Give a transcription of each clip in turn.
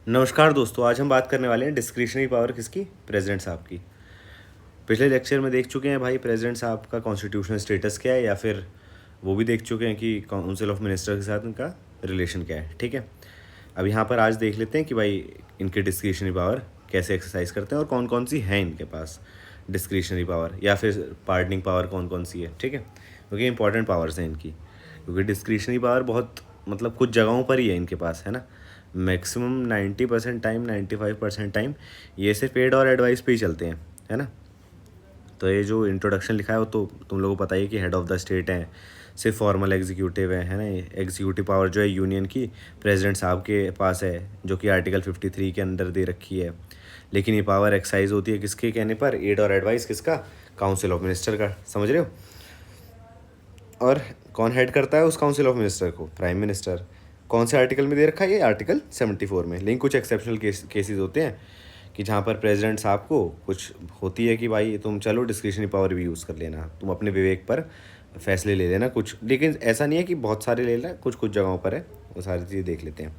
नमस्कार दोस्तों, आज हम बात करने वाले हैं डिस्क्रिशनरी पावर किसकी, प्रेसिडेंट साहब की। पिछले लेक्चर में देख चुके हैं भाई प्रेसिडेंट साहब का कॉन्स्टिट्यूशनल स्टेटस क्या है, या फिर वो भी देख चुके हैं कि काउंसिल ऑफ मिनिस्टर के साथ उनका रिलेशन क्या है। ठीक है, अब यहाँ पर आज देख लेते हैं कि भाई इनकी डिस्क्रिशनरी पावर कैसे एक्सरसाइज करते हैं और कौन कौन सी है इनके पास डिस्क्रिशनरी पावर, या फिर पार्डनिंग पावर कौन कौन सी है। ठीक है, क्योंकि इंपॉर्टेंट पावर्स हैं इनकी, क्योंकि डिस्क्रिशनरी पावर बहुत मतलब कुछ जगहों पर ही है इनके पास, है ना। मैक्सिमम 90% टाइम, 95% टाइम ये सिर्फ एड और एडवाइस पे ही चलते हैं, है ना। तो ये जो इंट्रोडक्शन लिखा है वो तो तुम लोगों को पता ही है कि हेड ऑफ़ द स्टेट हैं, सिर्फ फॉर्मल एग्जीक्यूटिव है ना। एग्जीक्यूटिव पावर जो है यूनियन की प्रेसिडेंट साहब के पास है, जो कि आर्टिकल 53 के अंडर दे रखी है। लेकिन ये पावर एक्सरसाइज होती है किसके कहने पर, एड और एडवाइस किसका, काउंसिल ऑफ मिनिस्टर का, समझ रहे हो। और कौन हेड करता है उस काउंसिल ऑफ मिनिस्टर को, प्राइम मिनिस्टर। कौन से आर्टिकल में दे रखा है ये, आर्टिकल 74 में। लेकिन कुछ एक्सेप्शनल केसेस होते हैं कि जहाँ पर प्रेसिडेंट साहब को कुछ होती है कि भाई तुम चलो डिस्क्रिशनरी पावर भी यूज़ कर लेना, तुम अपने विवेक पर फैसले ले लेना कुछ। लेकिन ऐसा नहीं है कि बहुत सारे ले लेना, कुछ कुछ जगहों पर है, वो सारी चीज़ें देख लेते हैं।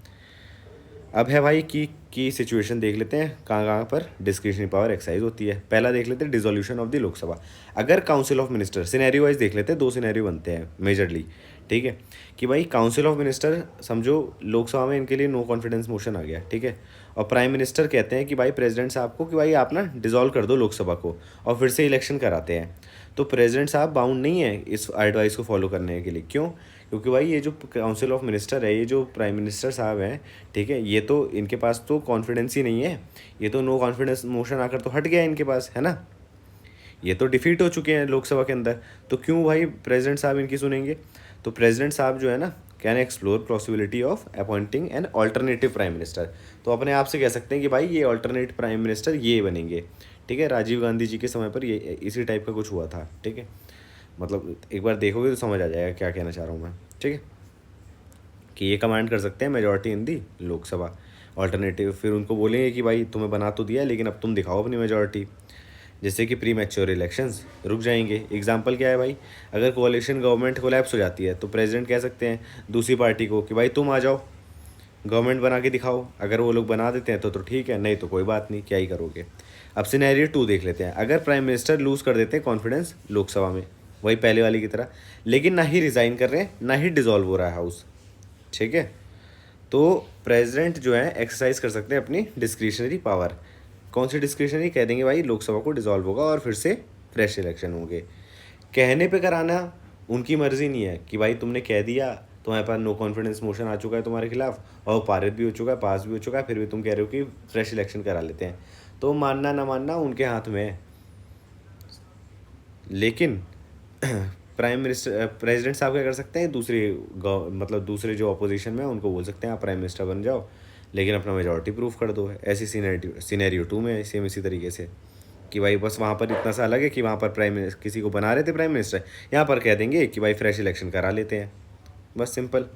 अब है भाई की सिचुएशन देख लेते हैं कहाँ कहाँ पर डिस्क्रिशनरी पावर एक्सरसाइज होती है। पहला देख लेते हैं डिसोल्यूशन ऑफ द लोकसभा। अगर council of minister, scenario wise देख लेते हैं, दो सिनेरियो बनते हैं मेजरली। ठीक है, कि भाई काउंसिल ऑफ मिनिस्टर समझो लोकसभा में इनके लिए नो कॉन्फिडेंस मोशन आ गया, ठीक है। और प्राइम मिनिस्टर कहते हैं कि भाई प्रेसिडेंट साहब को कि भाई आप ना डिसॉल्व कर दो लोकसभा को और फिर से इलेक्शन कराते हैं। तो प्रेसिडेंट साहब बाउंड नहीं है इस एडवाइस को फॉलो करने के लिए। क्यों? क्योंकि भाई ये जो काउंसिल ऑफ मिनिस्टर है, ये जो प्राइम मिनिस्टर साहब हैं, ठीक है, ये तो इनके पास तो कॉन्फिडेंस ही नहीं है, ये तो नो कॉन्फिडेंस मोशन आकर तो हट गया इनके पास, है ना। ये तो डिफीट हो चुके हैं लोकसभा के अंदर, तो क्यों भाई प्रेसिडेंट साहब इनकी सुनेंगे। तो प्रेसिडेंट साहब जो है ना, can explore possibility of appointing an alternative prime minister. तो अपने आप से कह सकते हैं कि भाई ये ऑल्टरनेटिव प्राइम मिनिस्टर ये बनेंगे। ठीक है, राजीव गांधी जी के समय पर ये इसी टाइप का कुछ हुआ था। ठीक है, मतलब एक बार देखोगे तो समझ आ जाएगा क्या कहना चाह रहा हूँ मैं। ठीक है, कि ये कमांड कर सकते हैं मेजॉरिटी इन दी लोकसभा ऑल्टरनेटिव। फिर उनको बोलेंगे कि भाई तुम्हें बना तो दिया, लेकिन अब तुम दिखाओ अपनी मेजॉरिटी। जैसे कि प्री मैच्योर इलेक्शंस रुक जाएंगे। एग्जांपल क्या है भाई, अगर कोalition गवर्नमेंट कोलैप्स हो जाती है तो प्रेसिडेंट कह सकते हैं दूसरी पार्टी को कि भाई तुम आ जाओ, गवर्नमेंट बना के दिखाओ। अगर वो लोग बना देते हैं तो ठीक है, नहीं तो कोई बात नहीं, क्या ही करोगे। अब सिनेरियो 2 देख लेते हैं। अगर प्राइम मिनिस्टर लूज़ कर देते हैं कॉन्फिडेंस लोकसभा में, वही पहले वाली की तरह, लेकिन ना ही रिज़ाइन कर रहे हैं ना ही डिसॉल्व हो रहा है हाउस। ठीक है, तो प्रेसिडेंट जो है एक्सरसाइज कर सकते हैं अपनी डिस्क्रिशनरी पावर। कौन सी डिस्क्रिशनरी, कह देंगे भाई लोकसभा को डिसॉल्व होगा और फिर से फ्रेश इलेक्शन होंगे। कहने पे कराना उनकी मर्जी नहीं है कि भाई तुमने कह दिया, तुम्हारे पास नो कॉन्फिडेंस मोशन आ चुका है तुम्हारे खिलाफ और पारित भी हो चुका है, पास भी हो चुका है, फिर भी तुम कह रहे हो कि फ्रेश इलेक्शन करा लेते हैं। तो मानना ना मानना उनके हाथ में है। लेकिन प्राइम मिनिस्टर प्रेसिडेंट साहब क्या कर सकते हैं, मतलब दूसरे जो अपोजिशन में है उनको बोल सकते हैं आप प्राइम मिनिस्टर बन जाओ, लेकिन अपना मेजॉरिटी प्रूफ कर दो। ऐसी सीनेरियो 2 में सेम इसी तरीके से कि भाई बस वहाँ पर इतना सा अलग है कि वहाँ पर किसी को बना रहे थे प्राइम मिनिस्टर, यहाँ पर कह देंगे कि भाई फ्रेश इलेक्शन करा लेते हैं, बस सिंपल।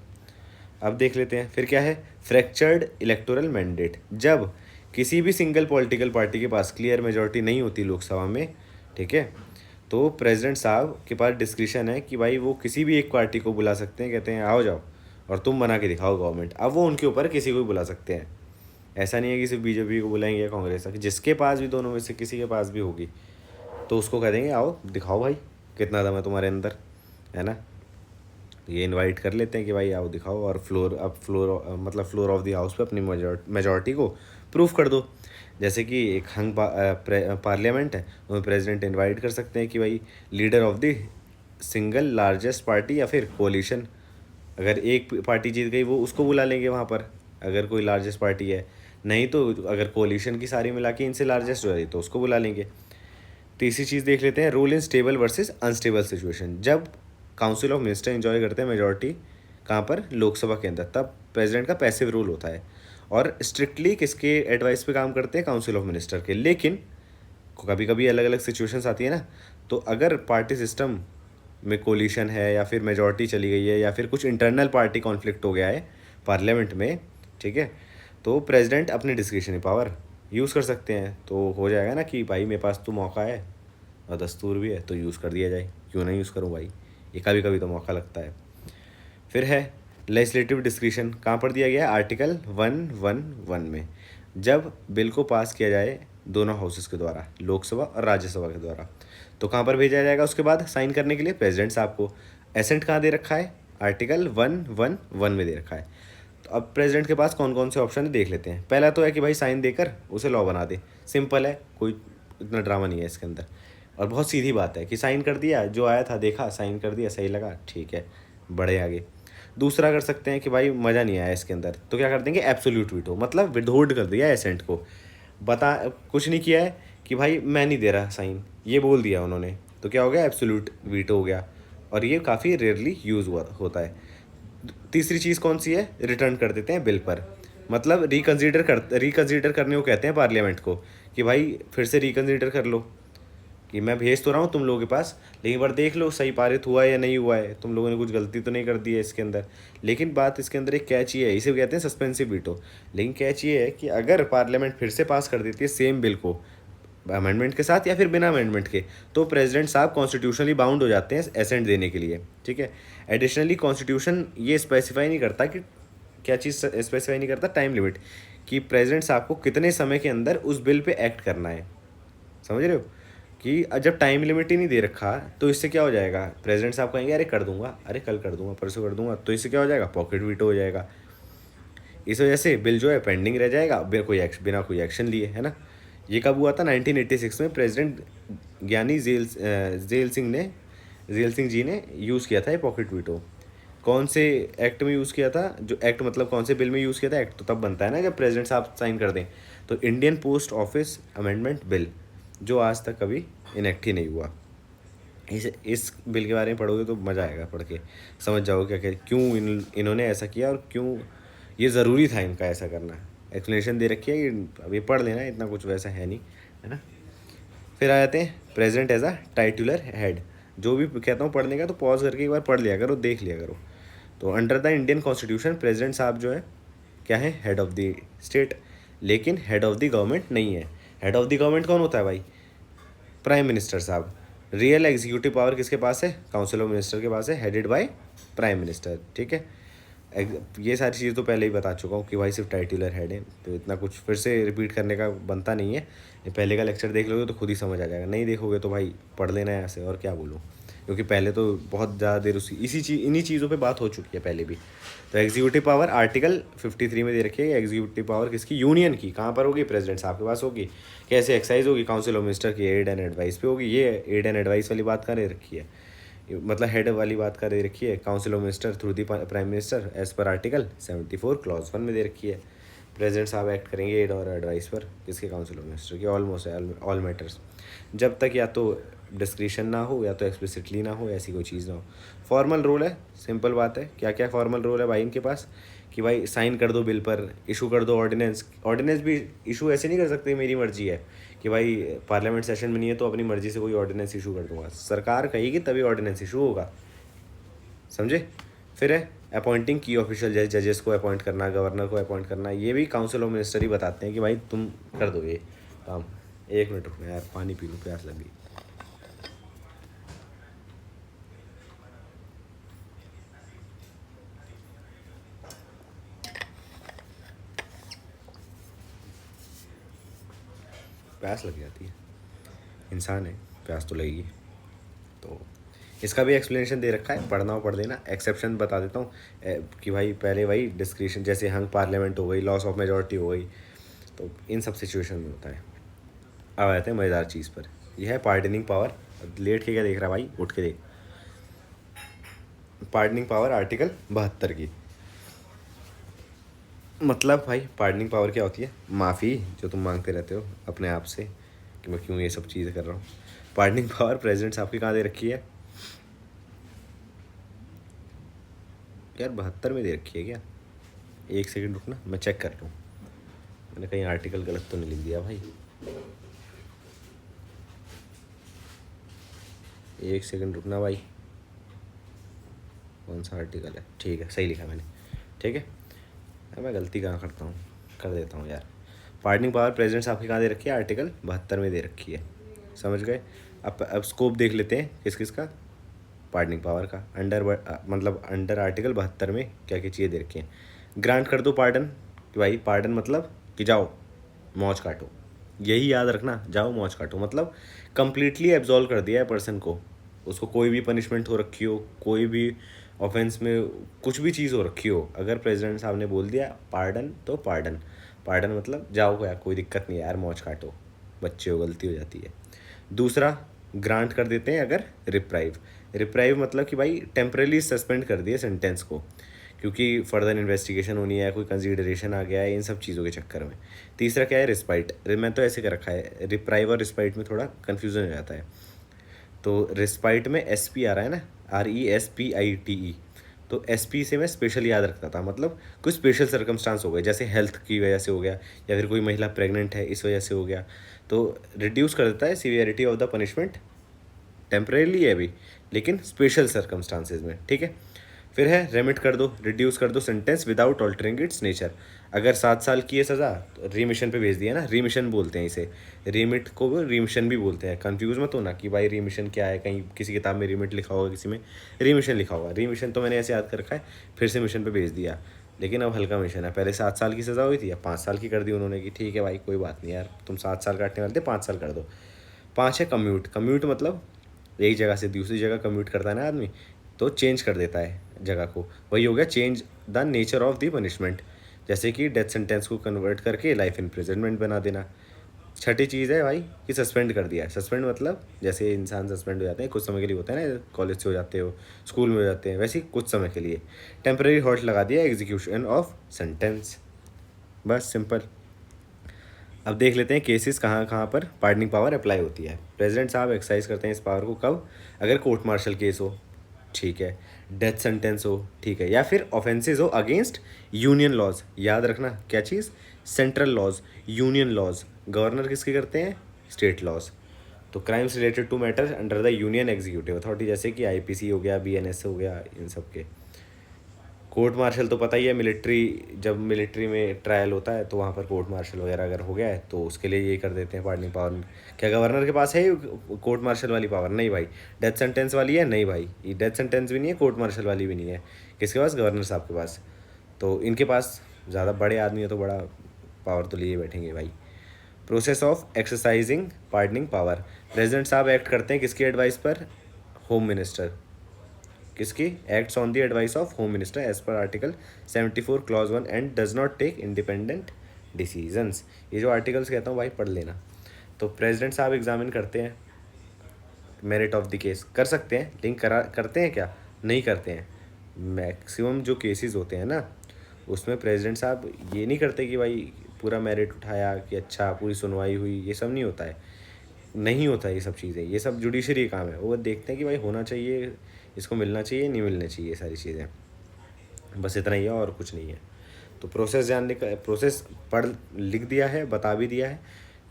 अब देख लेते हैं फिर क्या है, फ्रैक्चर्ड इलेक्टोरल मैंडेट। जब किसी भी सिंगल पॉलिटिकल पार्टी के पास क्लियर मेजॉरिटी नहीं होती लोकसभा में, ठीक है, तो प्रेसिडेंट साहब के पास डिस्क्रिशन है कि भाई वो किसी भी एक पार्टी को बुला सकते हैं, कहते हैं आओ जाओ और तुम बना के दिखाओ गवर्नमेंट। अब वो उनके ऊपर किसी को भी बुला सकते हैं, ऐसा नहीं है कि सिर्फ बीजेपी को बुलाएंगे या कांग्रेस का, जिसके पास भी दोनों में से किसी के पास भी होगी तो उसको कह देंगे आओ दिखाओ भाई कितना दम है तुम्हारे अंदर, है ना। ये इनवाइट कर लेते हैं कि भाई आओ दिखाओ, और फ्लोर ऑफ द हाउस पे अपनी मेजॉरिटी को प्रूफ कर दो। जैसे कि एक पार्लियामेंट है, उसमें प्रेसिडेंट इनवाइट कर सकते हैं कि भाई leader of the single largest party या फिर कोलिशन, अगर एक पार्टी जीत गई वो उसको बुला लेंगे वहाँ पर, अगर कोई लार्जेस्ट पार्टी है। नहीं तो अगर कोलिशन की सारी मिला के इनसे लार्जेस्ट हो रही तो उसको बुला लेंगे। तीसरी चीज़ देख लेते हैं, rule in stable versus unstable situation. जब काउंसिल ऑफ मिनिस्टर एंजॉय करते हैं मेजॉरिटी कहाँ पर, लोकसभा के अंदर, तब प्रेसिडेंट का पैसिव रूल होता है और स्ट्रिक्टली किसके एडवाइस पे काम करते हैं, काउंसिल ऑफ मिनिस्टर के। लेकिन कभी कभी अलग अलग सिचुएशंस आती है ना, तो अगर पार्टी सिस्टम में कोलिशन है या फिर मेजॉरिटी चली गई है या फिर कुछ इंटरनल पार्टी कॉन्फ्लिक्ट हो गया है पार्लियामेंट में, ठीक है, तो प्रेसिडेंट अपनी डिस्क्रिशनरी पावर यूज़ कर सकते हैं। तो हो जाएगा ना कि भाई मेरे पास तो मौका है और दस्तूर भी है तो यूज़ कर दिया जाए, क्यों नहीं यूज़ करूँ भाई, ये कभी कभी तो मौका लगता है। फिर है लेजिस्लेटिव डिस्क्रिशन कहाँ पर दिया गया है? आर्टिकल 111 में। जब बिल को पास किया जाए दोनों हाउसेस के द्वारा, लोकसभा और राज्यसभा के द्वारा, तो कहाँ पर भेजा जाएगा उसके बाद साइन करने के लिए? प्रेसिडेंट साहब को। एसेंट कहाँ दे रखा है? आर्टिकल 111 में दे रखा है। तो अब प्रेसिडेंट के पास कौन कौन से ऑप्शन है देख लेते हैं। पहला तो है कि भाई साइन देकर उसे लॉ बना दे, सिंपल है, कोई इतना ड्रामा नहीं है इसके अंदर, और बहुत सीधी बात है कि साइन कर दिया, जो आया था देखा, साइन कर दिया, सही लगा, ठीक है, बढ़े आगे। दूसरा कर सकते हैं कि भाई मज़ा नहीं आया इसके अंदर, तो क्या कर देंगे? एब्सोल्यूट वीटो, मतलब विदहोल्ड कर दिया एसेंट को, बता कुछ नहीं किया है कि भाई मैं नहीं दे रहा साइन, ये बोल दिया उन्होंने, तो क्या हो गया? एब्सोल्यूट वीटो हो गया, और ये काफ़ी रेयरली यूज़ होता है। तीसरी चीज़ कौन सी है? रिटर्न कर देते हैं बिल पर, मतलब रिकन्सिडर करने को कहते हैं पार्लियामेंट को, कि भाई फिर से रिकन्सिडर कर लो, कि मैं भेज तो रहा हूँ तुम लोगों के पास, लेकिन बार देख लो सही पारित हुआ है या नहीं हुआ है, तुम लोगों ने कुछ गलती तो नहीं कर दी है इसके अंदर। लेकिन बात इसके अंदर एक कैच ये है, इसे कहते हैं सस्पेंसिव वीटो, लेकिन कैच ये है कि अगर पार्लियामेंट फिर से पास कर देती है सेम बिल को अमेंडमेंट के साथ या फिर बिना अमेंडमेंट के, तो प्रेसिडेंट साहब कॉन्स्टिट्यूशनली बाउंड हो जाते हैं एसेंट देने के लिए, ठीक है। एडिशनली कॉन्स्टिट्यूशन ये स्पेसिफाई नहीं करता कि क्या चीज़ स्पेसिफाई नहीं करता? टाइम लिमिट, कि प्रेसिडेंट साहब को कितने समय के अंदर उस बिल पे एक्ट करना है, समझ रहे हो? कि जब टाइम लिमिट ही नहीं दे रखा, तो इससे क्या हो जाएगा? प्रेसिडेंट साहब कहेंगे अरे कर दूंगा, अरे कल कर दूंगा, परसों कर दूंगा, तो इससे क्या हो जाएगा? पॉकेट वीटो हो जाएगा। इस वजह से बिल जो है पेंडिंग रह जाएगा बिना कोई एक्शन लिए, है ना। ये कब हुआ था? 1986 में प्रेसिडेंट ज्ञानी जेल सिंह जी ने यूज़ किया था ये पॉकेट वीटो। कौन से एक्ट में यूज़ किया था? जो एक्ट मतलब कौन से बिल में यूज़ किया था? एक्ट तो तब बनता है ना जब प्रेसिडेंट साहब साइन कर दें। तो Indian post office amendment bill, जो आज तक कभी इनेक्ट ही नहीं हुआ। इस बिल के बारे में पढ़ोगे तो मज़ा आएगा, पढ़ के समझ जाओगे क्या क्या क्यों इन्होंने ऐसा किया और क्यों ये ज़रूरी था इनका ऐसा करना। एक्सप्लेनेशन दे रखी है, ये अभी पढ़ लेना, इतना कुछ वैसा है नहीं, है ना। फिर आ जाते हैं president as a titular head. जो भी कहता हूँ पढ़ने का तो पॉज करके एक बार पढ़ लिया करो, देख लिया करो। तो under the Indian constitution president साहब जो है क्या है? हेड ऑफ़ द स्टेट, लेकिन हेड ऑफ़ द गवर्नमेंट नहीं है। हेड ऑफ़ द गवर्नमेंट कौन होता है भाई? प्राइम मिनिस्टर साहब। रियल एग्जीक्यूटिव पावर किसके पास है? काउंसिल ऑफ मिनिस्टर के पास है, हेडेड बाय प्राइम मिनिस्टर, ठीक है। ये सारी चीज़ तो पहले ही बता चुका हूँ कि भाई सिर्फ टाइटुलर हेड है, तो इतना कुछ फिर से रिपीट करने का बनता नहीं है। ये पहले का लेक्चर देख लोगे तो खुद ही समझ आ जाएगा, नहीं देखोगे तो भाई पढ़ लेना है ऐसे, और क्या बोलूँ, क्योंकि पहले तो बहुत ज़्यादा देर इन्हीं चीज़ों पे बात हो चुकी है पहले भी। तो एग्जीक्यूटिव पावर आर्टिकल 53 में दे रखी है। एग्जीक्यूटिव पावर किसकी? यूनियन की। कहाँ पर होगी? प्रेसिडेंट साहब के पास होगी। कैसे एक्सरसाइज होगी? काउंसिल ऑफ मिनिस्टर की एड एंड एडवाइस पे होगी। ये एड एंड एडवाइस वाली बात कहाँ दे रखी है? मतलब हेड वाली बात कर दे रखी है, council of minister through the prime minister as per article 74 clause 1 में दे रखी है। प्रेसिडेंट साहब एक्ट करेंगे एड और एडवाइस पर, किसके? काउंसिल ऑफ मिनिस्टर की, ऑलमोस्ट ऑल मैटर्स, जब तक या तो डिस्क्रिशन ना हो या तो एक्सप्लिसिटली ना हो, ऐसी कोई चीज़ ना हो। फॉर्मल रोल है, सिंपल बात है। क्या क्या फॉर्मल रोल है भाई इनके पास? कि भाई साइन कर दो बिल पर, इशू कर दो ऑर्डिनेंस। ऑर्डिनेंस भी इशू ऐसे नहीं कर सकते मेरी मर्जी है कि भाई पार्लियामेंट सेशन में नहीं है तो अपनी मर्जी से कोई ऑर्डिनेंस इशू कर दूंगा। सरकार कहेगी तभी ऑर्डिनेंस इशू होगा, समझे। फिर है अपॉइंटिंग की ऑफिशियल जजेस को अपॉइंट करना, गवर्नर को अपॉइंट करना, ये भी काउंसिल ऑफ मिनिस्टर ही बताते हैं कि भाई तुम कर दो ये काम। एक मिनट रुकना यार, पानी पी लूँ, प्यास लगी। प्यास लग जाती है, इंसान है, प्यास तो लगेगी। तो इसका भी एक्सप्लेनेशन दे रखा है, पढ़ना हो पढ़ लेना। एक्सेप्शन बता देता हूँ कि भाई पहले वही डिस्क्रिशन, जैसे हंग पार्लियामेंट हो गई, लॉस ऑफ मेजॉरिटी हो गई, तो इन सब सिचुएशन में होता है। अब आते हैं मज़ेदार चीज़ पर, यह है पार्डनिंग पावर। लेट के क्या देख रहा भाई, उठ के देख। पार्डनिंग पावर आर्टिकल 72 की, मतलब भाई पार्डनिंग पावर क्या होती है? माफ़ी जो तुम मांगते रहते हो अपने आप से कि मैं क्यों ये सब चीज़ें कर रहा हूँ। पार्डनिंग पावर प्रेसिडेंट साहब की कहाँ दे रखी है यार? 72 में दे रखी है क्या? एक सेकंड रुकना, मैं चेक कर लूँ, मैंने कहीं आर्टिकल गलत तो नहीं लिख दिया भाई। एक सेकंड रुकना भाई, कौन सा आर्टिकल है? ठीक है, सही लिखा मैंने, ठीक है। अब मैं गलती कहाँ करता हूँ, कर देता हूँ यार। पार्डनिंग पावर प्रेसिडेंट साहब की कहाँ दे रखी है? आर्टिकल 72 में दे रखी है, समझ गए। अब स्कोप देख लेते हैं किस किस का। पार्डनिंग पावर का। मतलब अंडर आर्टिकल 72 में क्या क्या चीज़ें दे रखी हैं। ग्रांट कर दो पार्डन, कि भाई पार्डन मतलब कि जाओ मौज काटो, यही याद रखना, जाओ मौज काटो मतलब कंप्लीटली एब्जॉल्व कर दिया है पर्सन को। उसको कोई भी पनिशमेंट हो रखी हो, कोई भी ऑफेंस में कुछ भी चीज़ हो रखी हो, अगर प्रेसिडेंट साहब ने बोल दिया पार्डन तो पार्डन। पार्डन मतलब जाओ यार, कोई दिक्कत नहीं है यार, मौज काटो, बच्चे हो, गलती हो जाती है। दूसरा, ग्रांट कर देते हैं अगर रिप्राइव। रिप्राइव मतलब कि भाई टेम्परेली सस्पेंड कर दिए सेंटेंस को, क्योंकि फर्दर इन्वेस्टिगेशन होनी है, कोई कंसीडरेशन आ गया है, इन सब चीज़ों के चक्कर में। तीसरा क्या है, रिस्पाइट। मैं तो ऐसे कर रखा है, रिप्राइव और रिस्पाइट में थोड़ा कन्फ्यूजन हो जाता है। तो रिस्पाइट में एस पी आ रहा है ना, RESPITE। तो SP से मैं स्पेशल याद रखता था, मतलब कुछ स्पेशल सर्कमस्टांस हो गए, जैसे हेल्थ की वजह से हो गया, या फिर कोई महिला प्रेग्नेंट है इस वजह से हो गया, तो रिड्यूस कर देता है severity of the punishment. Temporarily है अभी, लेकिन स्पेशल सर्कमस्टांसेस में, ठीक है। फिर है रेमिट कर दो, रिड्यूस कर दो sentence without altering it's nature. अगर 7 साल की है सज़ा तो रिमिशन पे भेज दिया ना, रिमिशन बोलते हैं इसे, रिमिट को रिमिशन भी बोलते हैं। कंफ्यूज मत होना कि भाई रिमिशन क्या है, कहीं किसी किताब में रिमिट लिखा होगा, किसी में रिमिशन लिखा होगा। रिमिशन तो मैंने ऐसे याद कर रखा है, फिर से मिशन पे भेज दिया, लेकिन अब हल्का मिशन है। पहले 7 साल की सज़ा हुई थी, अब 5 साल की कर दी उन्होंने, कि ठीक है भाई कोई बात नहीं यार, तुम 7 साल काटने वाले थे, 5 साल कर दो। 5 है कम्यूट। कम्यूट मतलब एक जगह से दूसरी जगह कम्यूट करता है ना आदमी, तो चेंज कर देता है जगह को, वही हो गया change the nature of the punishment. जैसे कि डेथ सेंटेंस को कन्वर्ट करके लाइफ इम्प्रिजनमेंट बना देना। छठी चीज़ है भाई कि सस्पेंड कर दिया। सस्पेंड मतलब जैसे इंसान सस्पेंड हो जाते हैं कुछ समय के लिए, होता है ना, कॉलेज से हो जाते हो, स्कूल में हो जाते हैं, वैसे ही कुछ समय के लिए टेम्परेरी हॉल्ट लगा दिया एग्जीक्यूशन ऑफ सेंटेंस। बस सिंपल। अब देख लेते हैं केसेस कहाँ कहाँ पर पार्डनिंग पावर अप्लाई होती है। प्रेसिडेंट साहब एक्सरसाइज करते हैं इस पावर को कब, अगर कोर्ट मार्शल केस हो, ठीक है, डेथ सेंटेंस हो, ठीक है, या फिर ऑफेंसेस हो अगेंस्ट यूनियन लॉज। याद रखना क्या चीज़, central laws, union laws. Governor किसके करते हैं, स्टेट लॉज। तो crimes related to matters under the union executive authority, जैसे कि IPC हो गया, BNS हो गया, इन सब के। कोर्ट मार्शल तो पता ही है, मिलिट्री, जब मिलिट्री में ट्रायल होता है तो वहाँ पर कोर्ट मार्शल वगैरह अगर हो गया है तो उसके लिए ये कर देते हैं पार्डनिंग पावर। क्या गवर्नर के पास है कोर्ट मार्शल वाली पावर? नहीं भाई। डेथ सेंटेंस वाली है? नहीं भाई, ये डेथ सेंटेंस भी नहीं है, कोर्ट मार्शल वाली भी नहीं है। किसके पास? गवर्नर साहब के पास। तो इनके पास ज़्यादा बड़े आदमी है तो बड़ा पावर तो लिए बैठेंगे भाई। Process of exercising pardoning power. President साहब एक्ट करते हैं किसकी एडवाइस पर? Home minister. किसकी? Acts on the advice of home minister as per article 74 clause 1 and does not take independent decisions. ये जो आर्टिकल्स कहता हूँ भाई पढ़ लेना। तो प्रेसिडेंट साहब एग्जामिन करते हैं मेरिट ऑफ द केस, कर सकते हैं, लेकिन करते हैं क्या? नहीं करते हैं। मैक्सिमम जो केसेस होते हैं ना, उसमें प्रेसिडेंट साहब ये नहीं करते कि भाई पूरा मेरिट उठाया कि अच्छा पूरी सुनवाई हुई, ये सब नहीं होता है। नहीं होता ये सब चीज़ें, ये सब जुडिशरी काम है। वो देखते हैं कि भाई होना चाहिए, इसको मिलना चाहिए, नहीं मिलना चाहिए, ये सारी चीज़ें। बस इतना ही है और कुछ नहीं है। तो प्रोसेस जानने का, प्रोसेस पढ़ लिख दिया है, बता भी दिया है,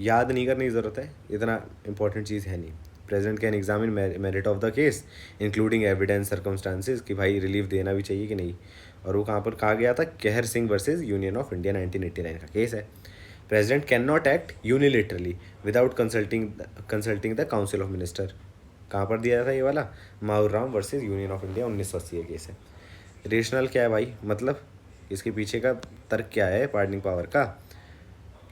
याद नहीं करने की ज़रूरत है, इतना इंपॉर्टेंट चीज़ है नहीं। President can examine merit of the case including evidence circumstances, कि भाई रिलीफ देना भी चाहिए कि नहीं। और वो कहाँ पर कहा गया था? कहर Singh versus union of India 1989 का केस है। President can not act unilaterally without consulting the council of minister. कहाँ पर दिया था ये वाला? Mahaur Ram versus union of India 1980 case है। रेशनल क्या है भाई, मतलब इसके पीछे का तर्क क्या है पार्डनिंग पावर का?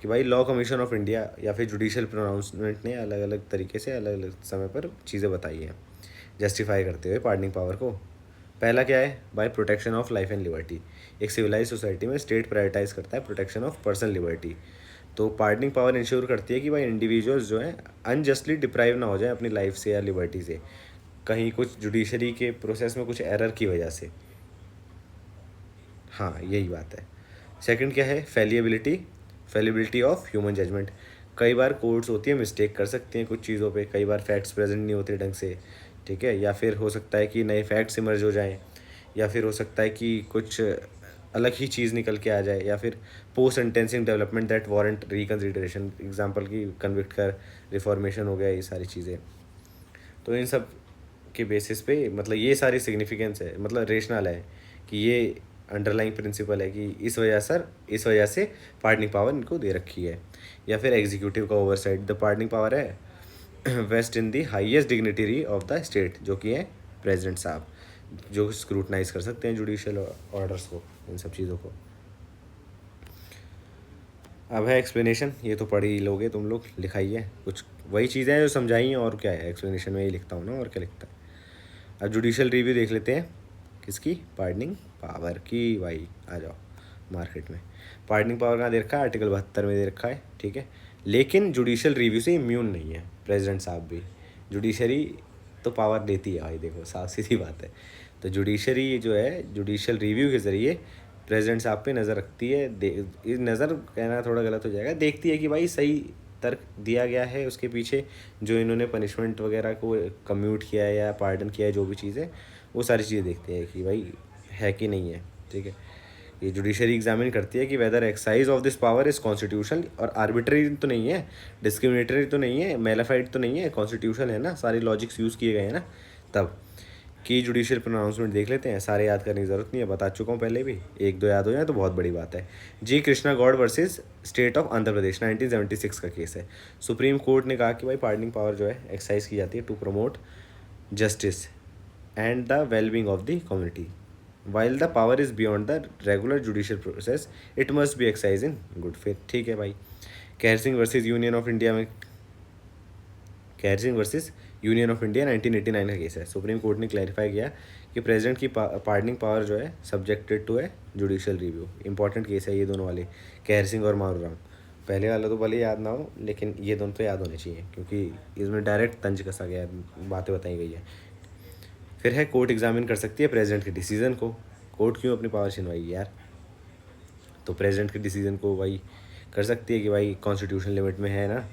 कि भाई लॉ कमीशन ऑफ इंडिया या फिर जुडिशल प्रोनाउंसमेंट ने अलग अलग तरीके से अलग अलग समय पर चीज़ें बताई हैं जस्टिफाई करते हुए पार्डनिंग पावर को। पहला क्या है भाई? Protection of life and liberty. एक सिविलाइज सोसाइटी में स्टेट प्रायोरिटाइज करता है प्रोटेक्शन ऑफ पर्सनल लिबर्टी। तो पार्डनिंग पावर इंश्योर करती है कि भाई इंडिविजुअल्स जो हैं अनजस्टली डिप्राइव ना हो जाए अपनी लाइफ से या लिबर्टी से, कहीं कुछ जुडिशरी के प्रोसेस में कुछ एरर की वजह से। हाँ यही बात है। सेकंड क्या है? फेलिबिलिटी ऑफ ह्यूमन जजमेंट। कई बार कोर्ट्स होती है मिस्टेक कर सकती हैं कुछ चीज़ों पे, कई बार फैक्ट्स प्रेजेंट नहीं होते ढंग से, ठीक है, या फिर हो सकता है कि नए फैक्ट्स इमर्ज हो जाएं, या फिर हो सकता है कि कुछ अलग ही चीज़ निकल के आ जाए, या फिर post sentencing development that warrant reconsideration. Example की कन्विक्ट कर रिफॉर्मेशन हो गया, ये सारी चीज़ें। तो इन सब के बेसिस पे मतलब ये सारी सिग्निफिकेंस है, मतलब रेशनल है कि ये अंडरलाइंग प्रिंसिपल है कि इस वजह से पार्डनिंग पावर इनको दे रखी है। या फिर एग्जीक्यूटिव का ओवरसाइट। द पार्डनिंग पावर है vest in the highest dignitary of the state, जो कि है प्रेसिडेंट साहब, जो स्क्रूटनाइज कर सकते हैं जुडिशियल ऑर्डर्स को, इन सब चीज़ों को। अब है एक्सप्लेनेशन, ये तो पढ़ ही लोगे तुम लोग, लिखाई है कुछ वही चीज़ें हैं जो समझाई हैं, और क्या है एक्सप्लेनेशन में ही लिखता हूँ ना, और क्या लिखता है। अब जुडिशियल रिव्यू देख लेते हैं, किसकी, पार्डनिंग पावर की। भाई आ जाओ मार्केट में। पार्डनिंग पावर कहाँ दे रखा है, आर्टिकल 72 में दे रखा है, ठीक है। लेकिन जुडिशियल रिव्यू से इम्यून नहीं है प्रेसिडेंट साहब भी। जुडिशरी तो पावर देती है भाई, देखो साफ सीधी बात है। तो जुडिशरी जो है जुडिशियल रिव्यू के ज़रिए प्रेसिडेंट साहब पे नज़र रखती है, इस नज़र कहना थोड़ा गलत हो जाएगा, देखती है कि भाई सही तर्क दिया गया है उसके पीछे, जो इन्होंने पनिशमेंट वगैरह को कम्यूट किया है या पार्डन किया है, जो भी चीज़ है वो सारी चीज़ें देखती है कि भाई है कि नहीं है, ठीक है। ये जुडिशरी एग्जामिन करती है कि whether exercise of this power is constitutional, और आर्बिट्ररी तो नहीं है, डिस्क्रिमिनेटरी तो नहीं है, मेलाफाइड तो नहीं है, कॉन्स्टिट्यूशनल है ना, सारे लॉजिक्स यूज़ किए गए हैं ना। तब की जुडिशियल प्रोनाउंसमेंट देख लेते हैं, सारे याद करने की ज़रूरत नहीं है, बता चुका हूँ पहले भी, एक दो याद हो जाए तो बहुत बड़ी बात है। G Krishna Gaur versus state of Andhra Pradesh 1976 का केस है। सुप्रीम कोर्ट ने कहा कि भाई पार्डनिंग पावर जो है एक्सरसाइज की जाती है to promote justice and the wellbeing of the community, while the power is beyond the regular judicial process it must be exercise in good faith, ठीक है भाई। Kehar Singh versus union of India में, Kehar Singh versus union of India 1989 का case है। Supreme court ने clarify किया कि president की पार्डनिंग पावर जो है सब्जेक्टेड टू है जुडिशियल रिव्यू। इंपॉर्टेंट केस है ये दोनों वाले, कैर सिंह और मारूराम। पहले वाला तो भले याद ना हो, लेकिन ये दोनों तो याद होने चाहिए, क्योंकि इसमें डायरेक्ट तंज कसा गया है, बातें बताई गई है। फिर है कोर्ट एग्जामिन कर सकती है प्रेसिडेंट के डिसीजन को। कोर्ट क्यों अपनी पावर छिनवाई यार, तो प्रेसिडेंट के डिसीजन को भाई कर सकती है कि भाई कॉन्स्टिट्यूशन लिमिट में है ना,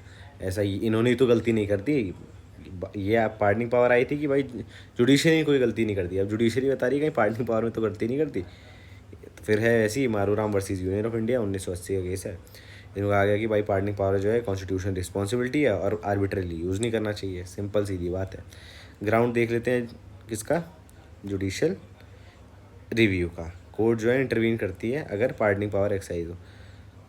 ऐसा ही इन्होंने ही तो गलती नहीं कर दी। ये आप पार्डनिंग पावर आई थी कि भाई जुडिशरी ने कोई गलती नहीं कर दी, अब जुडिशरी बता रही है कहीं पार्डनिंग पावर में तो गलती नहीं करती। तो फिर है ऐसी मारूराम वर्सेस यूनियन ऑफ इंडिया 1980 का केस है। इनको कहा गया कि भाई पार्डनिंग पावर जो है कॉन्स्टिट्यूशन रिस्पॉन्सिबिलिटी है और आर्बिट्रली यूज़ नहीं करना चाहिए, सिंपल सीधी बात है। ग्राउंड देख लेते हैं किसका, जुडिशियल रिव्यू का। कोर्ट जो है इंटरवीन करती है अगर पार्डनिंग पावर एक्सरसाइज हो,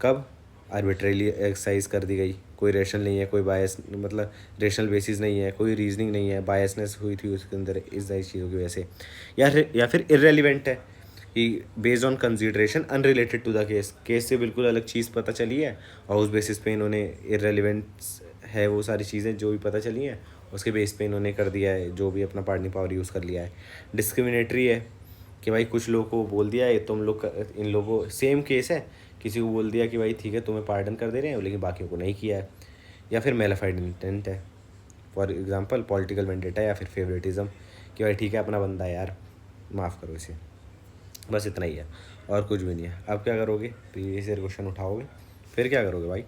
कब, आर्बिट्रेली एक्सरसाइज कर दी गई, कोई रेशनल नहीं है, कोई बायस, मतलब रेशनल बेसिस नहीं है, कोई रीजनिंग नहीं है, बायसनेस हुई थी उसके अंदर इस सारी चीज़ों की वजह से, या फिर इरेलीवेंट है कि based on consideration unrelated to the case, case से बिल्कुल अलग चीज़ पता चली है और उस बेसिस पे इन्होंने इरेलीवेंट है वो सारी चीज़ें जो भी पता चली हैं उसके बेस पे इन्होंने कर दिया है, जो भी अपना पार्डनिंग पावर यूज़ कर लिया है। डिस्क्रिमिनेटरी है कि भाई कुछ लोगों को बोल दिया है तुम लोग, इन लोगों सेम केस है, किसी को बोल दिया कि भाई ठीक है तुम्हें पार्डन कर दे रहे हैं लेकिन बाकियों को नहीं किया है। या फिर मेलाफाइड इंटेंट है, फॉर एग्जांपल पॉलिटिकल वेंडेटा या फिर फेवरेटिज्म, कि भाई ठीक है अपना बंदा है यार माफ़ करो इसे, बस इतना ही है और कुछ भी नहीं है। अब क्या करोगे, प्रीवियस ईयर क्वेश्चन उठाओगे, फिर क्या करोगे भाई,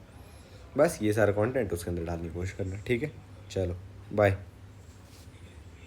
बस ये सारा कंटेंट उसके अंदर डालने की कोशिश करना, ठीक है। चलो बाय।